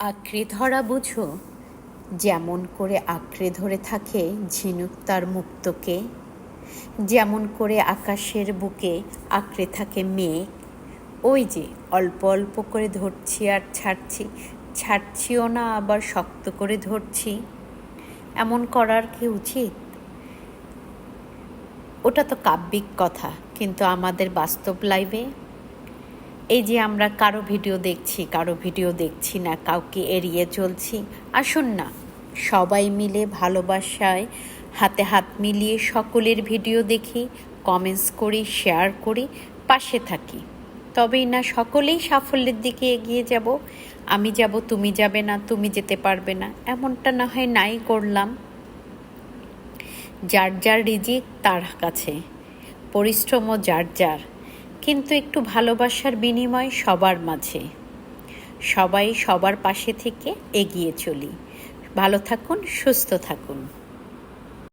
আঁকড়ে ধরা বুঝো, যেমন করে আঁকড়ে ধরে থাকে ঝিনুক তার মুক্তকে, যেমন করে আকাশের বুকে আঁকড়ে থাকে মেঘ। ওই যে অল্প অল্প করে ধরছি আর ছাড়ছি, ছাড়ছিও না আবার শক্ত করে ধরছি। এমন করার কি উচিত? ওটা তো কাব্যিক কথা, কিন্তু আমাদের বাস্তব লাইফে এই যে আমরা কারো ভিডিও দেখছি না, কাউকে এড়িয়ে চলছি। আসুন না, সবাই মিলে ভালোবাসায় হাতে হাত মিলিয়ে সকলের ভিডিও দেখি, কমেন্টস করি, শেয়ার করি, পাশে থাকি। তবেই না সকলেই সাফল্যের দিকে এগিয়ে যাব। আমি যাব, তুমি যাবে না, তুমি যেতে পারবে না, এমনটা না হয় নাই করলাম। যার যার রিজিক তার কাছে, পরিশ্রমও যার যার, কিন্তু একটু ভালোবাসার বিনিময় সবার মাঝে। সবাই সবার পাশে থেকে এগিয়ে চলি। ভালো থাকুন, সুস্থ থাকুন।